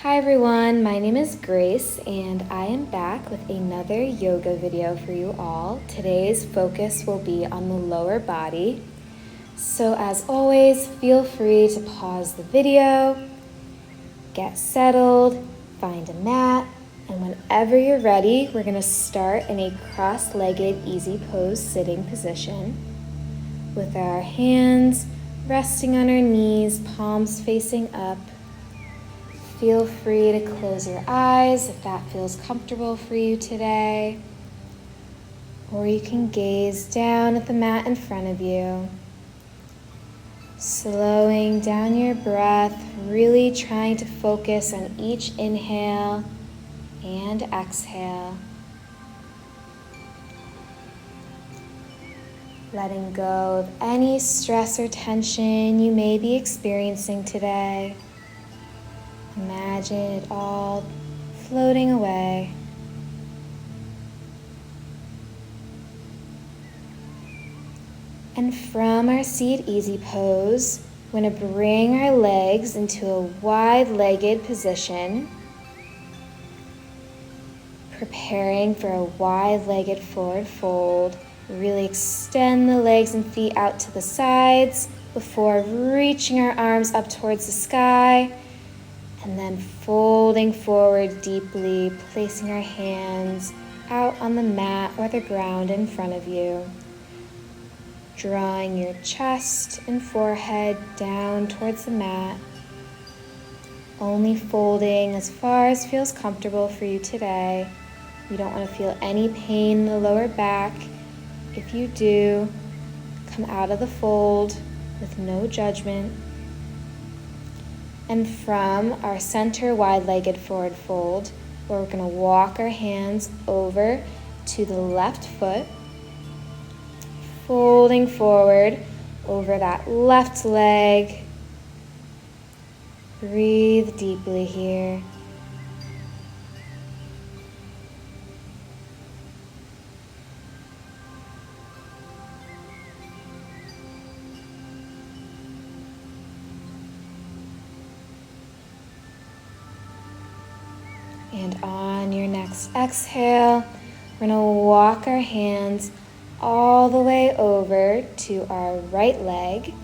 Hi everyone, my name is Grace and I am back with another yoga video for you all. Today's focus will be on the lower body. So as always, feel free to pause the video, get settled, find a mat, and whenever you're ready, we're going to start in a cross-legged easy pose sitting position with our hands resting on our knees, palms facing up. Feel free to close your eyes if that feels comfortable for you today. Or you can gaze down at the mat in front of you. Slowing down your breath, really trying to focus on each inhale and exhale. Letting go of any stress or tension you may be experiencing today. Imagine it all floating away. And from our seat easy pose, we're going to bring our legs into a wide-legged position, preparing for a wide-legged forward fold. Really extend the legs and feet out to the sides before reaching our arms up towards the sky. And then folding forward deeply, placing our hands out on the mat or the ground in front of you. Drawing your chest and forehead down towards the mat. Only folding as far as feels comfortable for you today. You don't want to feel any pain in the lower back. If you do, come out of the fold with no judgment. And from our center wide-legged forward fold, where we're going to walk our hands over to the left foot, folding forward over that left leg. Breathe deeply here. And on your next exhale, we're going to walk our hands all the way over to our right leg,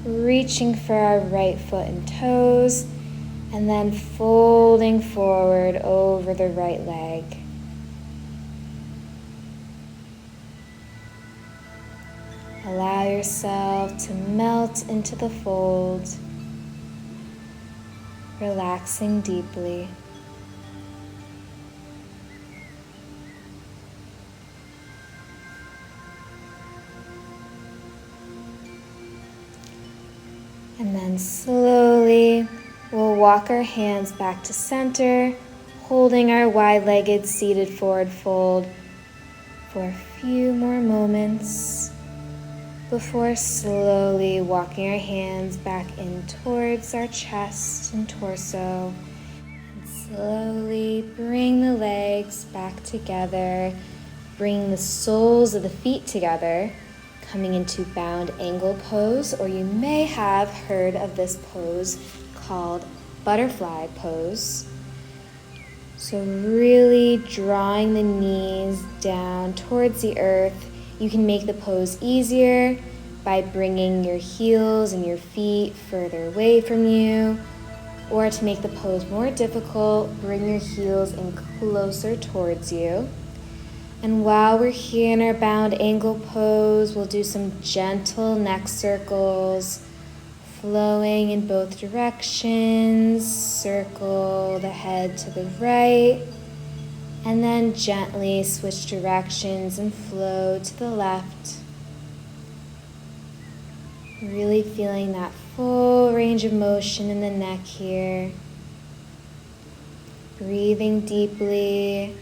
reaching for our right foot and toes, and then folding forward over the right leg. Allow yourself to melt into the fold, relaxing deeply. And then slowly, we'll walk our hands back to center, holding our wide-legged seated forward fold for a few more moments before slowly walking our hands back in towards our chest and torso. And slowly bring the legs back together, bring the soles of the feet together, coming into bound angle pose, or you may have heard of this pose called butterfly pose. So really drawing the knees down towards the earth. You can make the pose easier by bringing your heels and your feet further away from you, or to make the pose more difficult, bring your heels in closer towards you. And while we're here in our bound angle pose, we'll do some gentle neck circles, flowing in both directions. Circle the head to the right, and then gently switch directions and flow to the left. Really feeling that full range of motion in the neck here. Breathing deeply.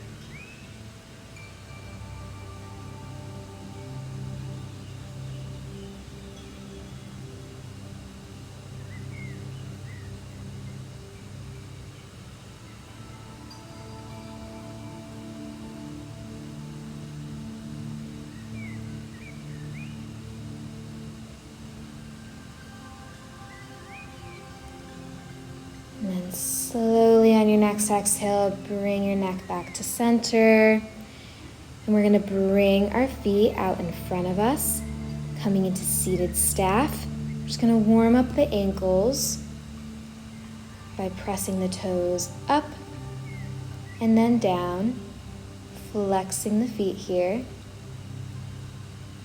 And then slowly on your next exhale, bring your neck back to center. And we're going to bring our feet out in front of us, coming into seated staff. We're just going to warm up the ankles by pressing the toes up and then down, flexing the feet here,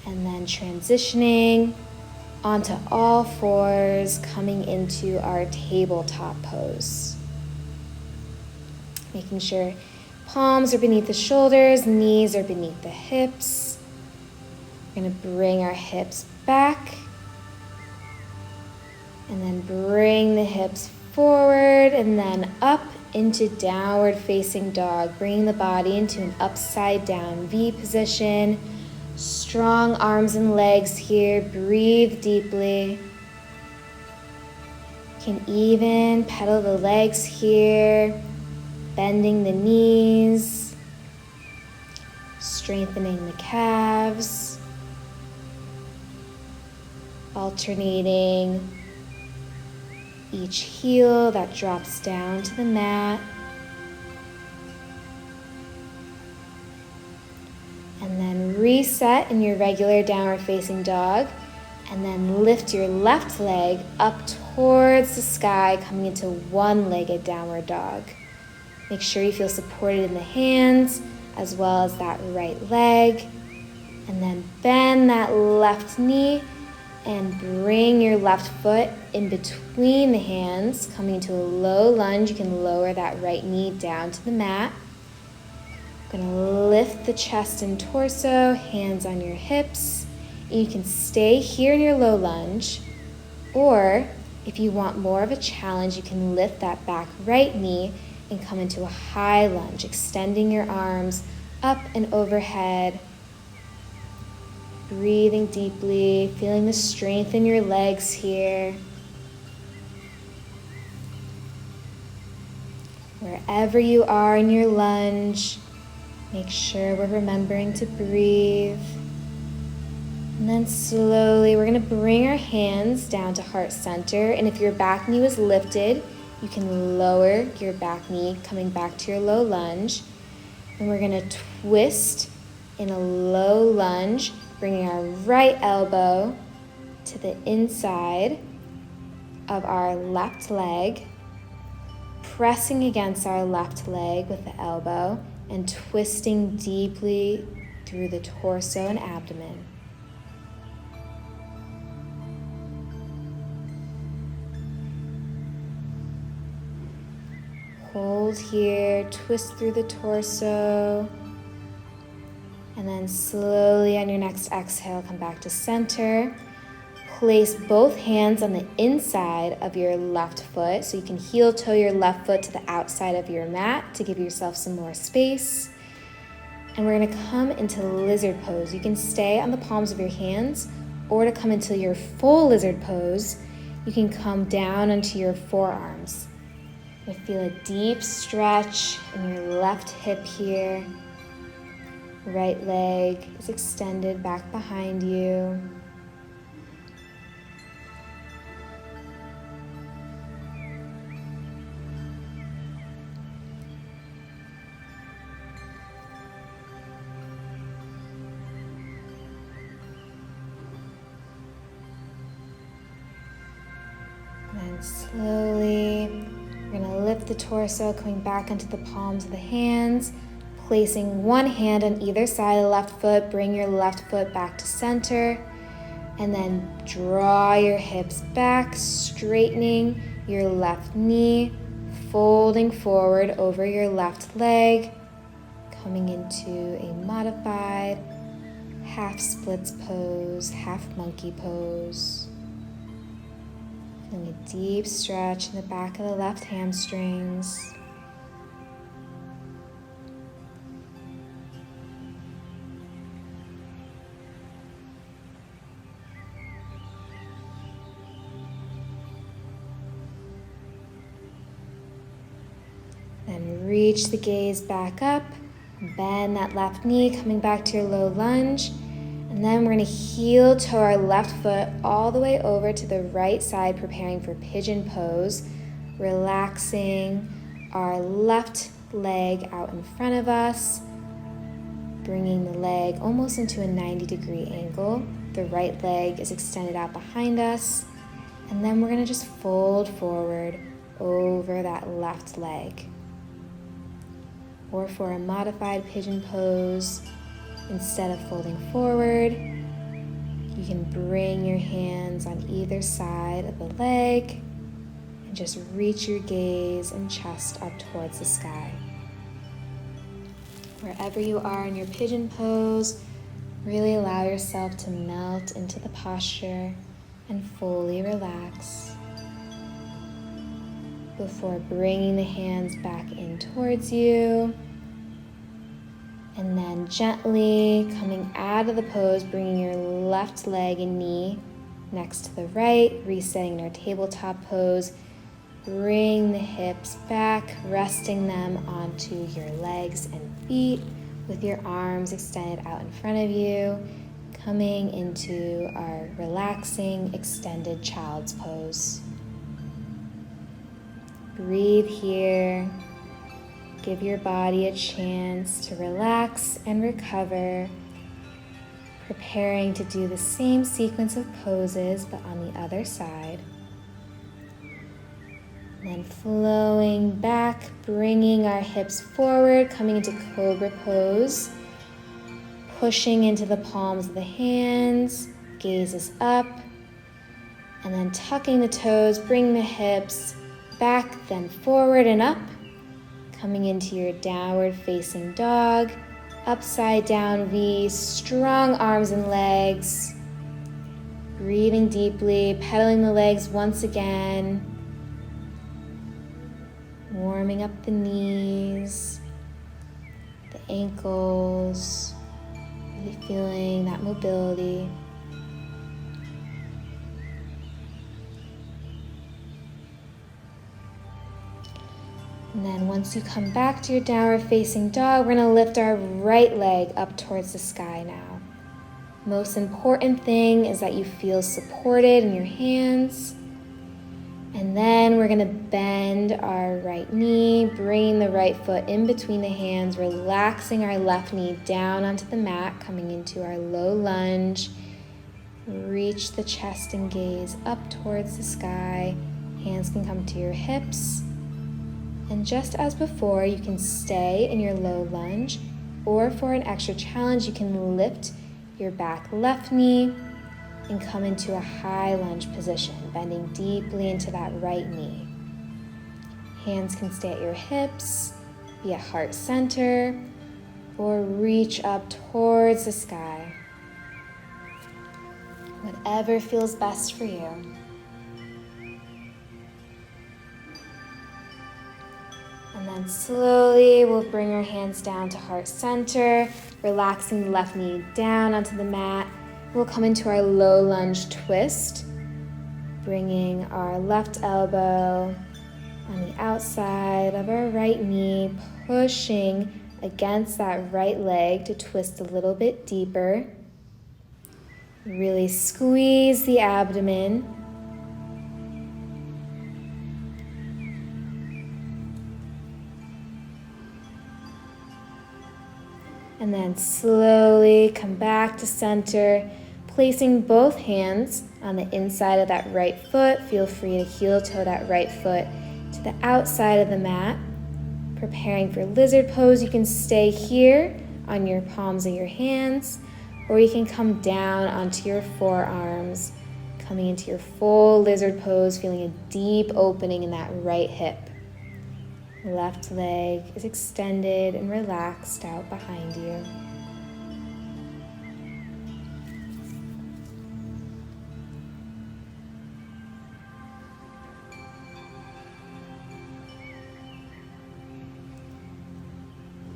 and then transitioning onto all fours, coming into our tabletop pose. Making sure palms are beneath the shoulders, knees are beneath the hips. We're going to bring our hips back and then bring the hips forward and then up into downward facing dog, bringing the body into an upside down V position. Strong arms and legs here. Breathe deeply. You can even pedal the legs here, bending the knees, strengthening the calves, alternating each heel that drops down to the mat. And then reset in your regular downward facing dog. And then lift your left leg up towards the sky, coming into one-legged downward dog. Make sure you feel supported in the hands as well as that right leg. And then bend that left knee and bring your left foot in between the hands, coming into a low lunge. You can lower that right knee down to the mat. Gonna lift the chest and torso, hands on your hips. And you can stay here in your low lunge, or if you want more of a challenge, you can lift that back right knee and come into a high lunge, extending your arms up and overhead. Breathing deeply, feeling the strength in your legs here. Wherever you are in your lunge, make sure we're remembering to breathe. And then slowly, we're going to bring our hands down to heart center. And if your back knee was lifted, you can lower your back knee, coming back to your low lunge. And we're going to twist in a low lunge, bringing our right elbow to the inside of our left leg, pressing against our left leg with the elbow, and twisting deeply through the torso and abdomen. Hold here, twist through the torso, and then slowly on your next exhale, come back to center. Place both hands on the inside of your left foot, so you can heel toe your left foot to the outside of your mat to give yourself some more space. And we're gonna come into lizard pose. You can stay on the palms of your hands, or to come into your full lizard pose, you can come down onto your forearms. You feel a deep stretch in your left hip here. Right leg is extended back behind you. And slowly, we're going to lift the torso, coming back onto the palms of the hands, placing one hand on either side of the left foot. Bring your left foot back to center, and then draw your hips back, straightening your left knee, folding forward over your left leg, coming into a modified half splits pose, half monkey pose. Feeling a deep stretch in the back of the left hamstrings. Then reach the gaze back up, bend that left knee, coming back to your low lunge. And then we're going to heel toe our left foot all the way over to the right side, preparing for pigeon pose. relaxing our left leg out in front of us, bringing the leg almost into a 90-degree angle. The right leg is extended out behind us, and then we're going to just fold forward over that left leg. Or for a modified pigeon pose, instead of folding forward, you can bring your hands on either side of the leg and just reach your gaze and chest up towards the sky. Wherever you are in your pigeon pose, really allow yourself to melt into the posture and fully relax before bringing the hands back in towards you. And then gently coming out of the pose, bringing your left leg and knee next to the right, resetting our tabletop pose. Bring the hips back, resting them onto your legs and feet with your arms extended out in front of you, coming into our relaxing extended child's pose. Breathe here. Give your body a chance to relax and recover, preparing to do the same sequence of poses but on the other side. And then flowing back, bringing our hips forward, coming into cobra pose, pushing into the palms of the hands, gaze is up, and then tucking the toes, bring the hips back, then forward and up, coming into your downward facing dog, upside down V, strong arms and legs, breathing deeply, pedaling the legs once again, warming up the knees, the ankles, really feeling that mobility. And then once you come back to your downward facing dog, we're going to lift our right leg up towards the sky now. Most important thing is that you feel supported in your hands. And then we're going to bend our right knee, bringing the right foot in between the hands, relaxing our left knee down onto the mat, coming into our low lunge. Reach the chest and gaze up towards the sky. Hands can come to your hips. And just as before, you can stay in your low lunge, or for an extra challenge, you can lift your back left knee and come into a high lunge position, bending deeply into that right knee. Hands can stay at your hips, be at heart center, or reach up towards the sky. Whatever feels best for you. And then slowly we'll bring our hands down to heart center, relaxing the left knee down onto the mat. We'll come into our low lunge twist, bringing our left elbow on the outside of our right knee, pushing against that right leg to twist a little bit deeper. Really squeeze the abdomen. And then slowly come back to center, placing both hands on the inside of that right foot. Feel free to heel toe that right foot to the outside of the mat. Preparing for lizard pose, you can stay here on your palms of your hands, or you can come down onto your forearms, coming into your full lizard pose, feeling a deep opening in that right hip. Left leg is extended and relaxed out behind you.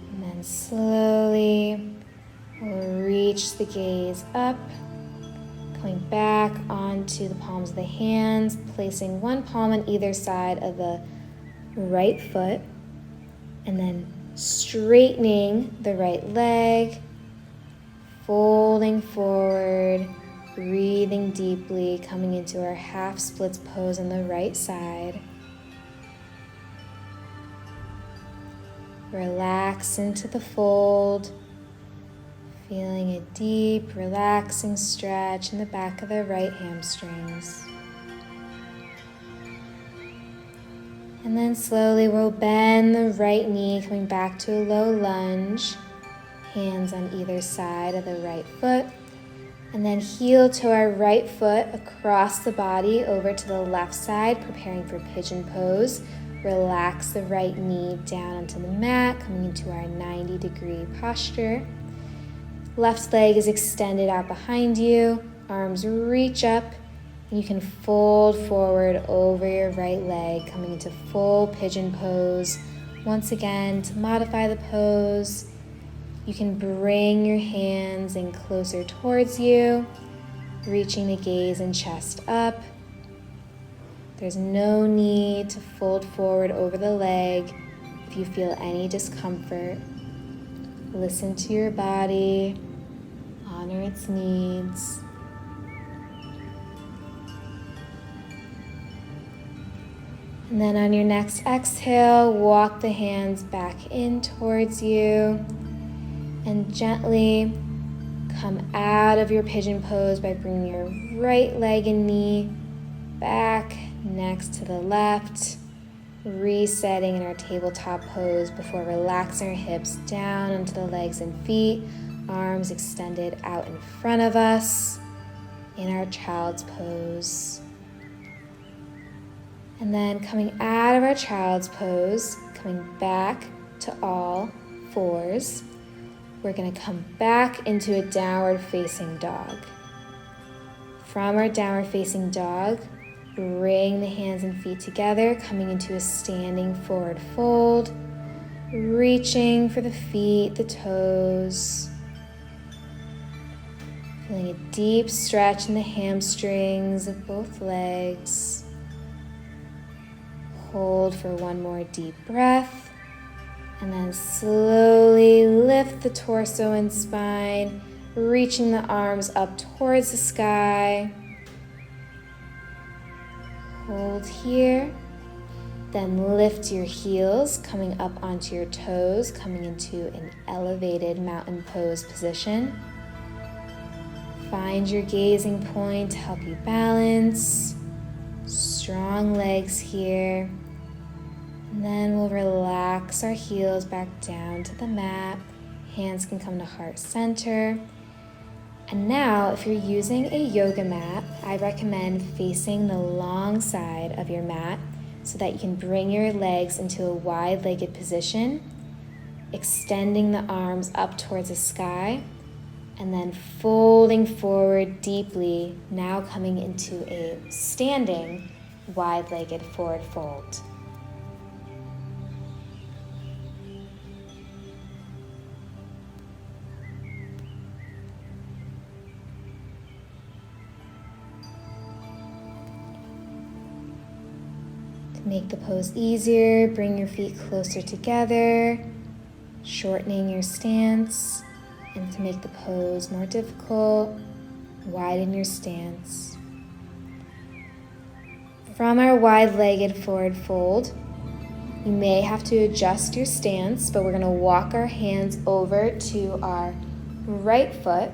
And then slowly we'll reach the gaze up, coming back onto the palms of the hands, placing one palm on either side of the right foot, and then straightening the right leg, folding forward, breathing deeply, coming into our half splits pose on the right side. Relax into the fold, feeling a deep, relaxing stretch in the back of the right hamstrings. And then slowly we'll bend the right knee, coming back to a low lunge. Hands on either side of the right foot. And then heel to our right foot across the body over to the left side, preparing for pigeon pose. Relax the right knee down onto the mat, coming into our 90-degree posture. Left leg is extended out behind you. Arms reach up. And you can fold forward over your right leg, coming into full pigeon pose. Once again, to modify the pose, you can bring your hands in closer towards you, reaching the gaze and chest up. There's no need to fold forward over the leg if you feel any discomfort. Listen to your body, honor its needs. And then on your next exhale, walk the hands back in towards you and gently come out of your pigeon pose by bringing your right leg and knee back next to the left, resetting in our tabletop pose before relaxing our hips down onto the legs and feet, arms extended out in front of us in our child's pose. And then coming out of our child's pose, coming back to all fours, we're going to come back into a downward facing dog. From our downward facing dog, bring the hands and feet together, coming into a standing forward fold, reaching for the feet, the toes, feeling a deep stretch in the hamstrings of both legs. Hold for one more deep breath, and then slowly lift the torso and spine, reaching the arms up towards the sky. Hold here, then lift your heels, coming up onto your toes, coming into an elevated mountain pose position. Find your gazing point to help you balance. Strong legs here. And then we'll relax our heels back down to the mat. Hands can come to heart center. And now, if you're using a yoga mat, I recommend facing the long side of your mat so that you can bring your legs into a wide-legged position, extending the arms up towards the sky, and then folding forward deeply, now coming into a standing wide-legged forward fold. To make the pose easier, bring your feet closer together, shortening your stance. And to make the pose more difficult, widen your stance. From our wide-legged forward fold, you may have to adjust your stance, but we're going to walk our hands over to our right foot,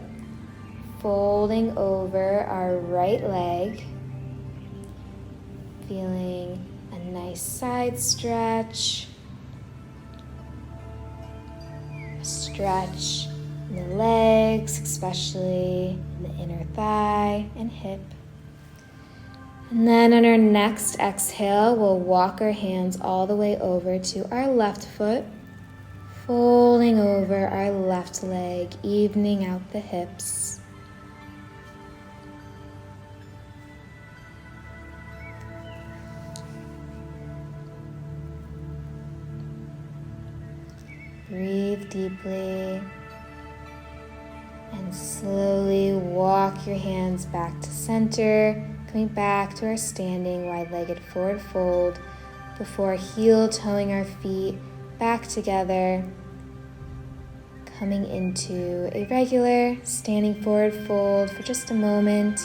folding over our right leg, feeling a nice side stretch, a stretch in the legs, especially in the inner thigh and hip. And then on our next exhale, we'll walk our hands all the way over to our left foot, folding over our left leg, evening out the hips. Breathe deeply. And slowly walk your hands back to center, coming back to our standing wide-legged forward fold before heel-toeing our feet back together, coming into a regular standing forward fold for just a moment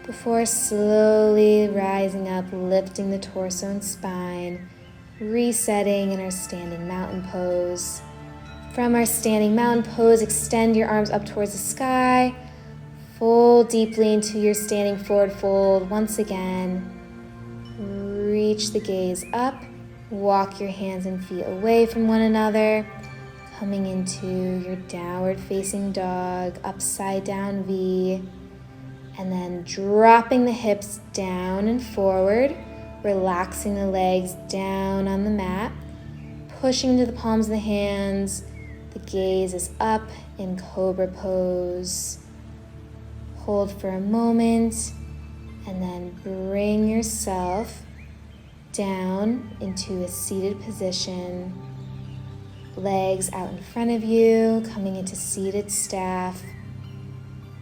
before slowly rising up, lifting the torso and spine, resetting in our standing mountain pose. From our standing mountain pose, extend your arms up towards the sky. Fold deeply into your standing forward fold. Once again, reach the gaze up. Walk your hands and feet away from one another. Coming into your downward facing dog, upside down V. And then dropping the hips down and forward. Relaxing the legs down on the mat. Pushing into the palms of the hands. The gaze is up in cobra pose. Hold for a moment and then bring yourself down into a seated position. Legs out in front of you, coming into seated staff.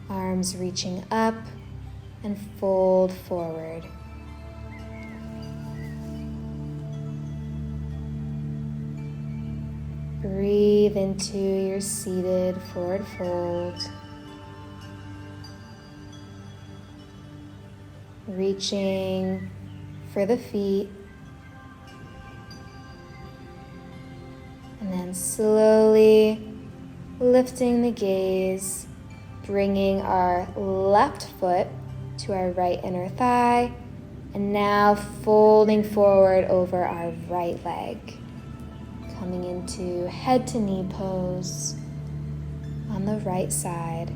Arms reaching up and fold forward. Breathe into your seated forward fold. Reaching for the feet. And then slowly lifting the gaze, bringing our left foot to our right inner thigh, and now folding forward over our right leg. Coming into head to knee pose on the right side.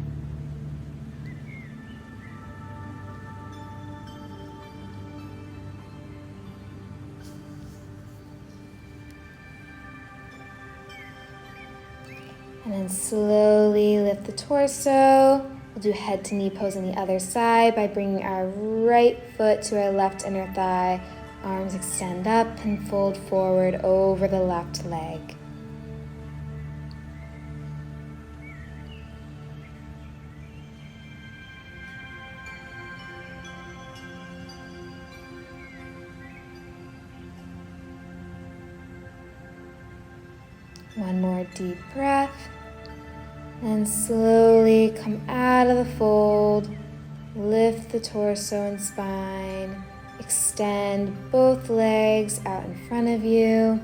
And then slowly lift the torso. We'll do head to knee pose on the other side by bringing our right foot to our left inner thigh. Arms extend up and fold forward over the left leg. One more deep breath. And slowly come out of the fold. Lift the torso and spine. Extend both legs out in front of you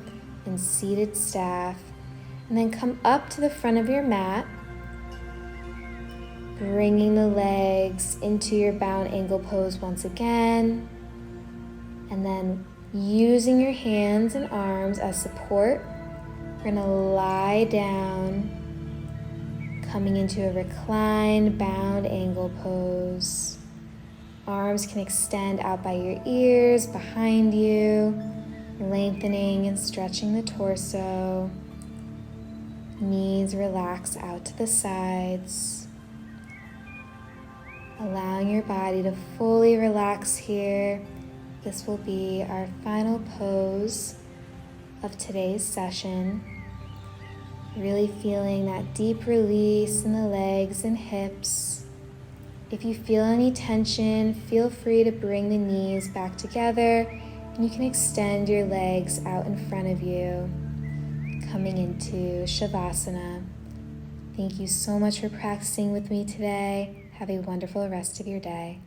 in seated staff. And then come up to the front of your mat. Bringing the legs into your bound angle pose once again. And then using your hands and arms as support, we're going to lie down, coming into a reclined bound angle pose. Arms can extend out by your ears, behind you, lengthening and stretching the torso. Knees relax out to the sides. Allowing your body to fully relax here. This will be our final pose of today's session. Really feeling that deep release in the legs and hips. If you feel any tension, feel free to bring the knees back together, and you can extend your legs out in front of you, coming into Shavasana. Thank you so much for practicing with me today. Have a wonderful rest of your day.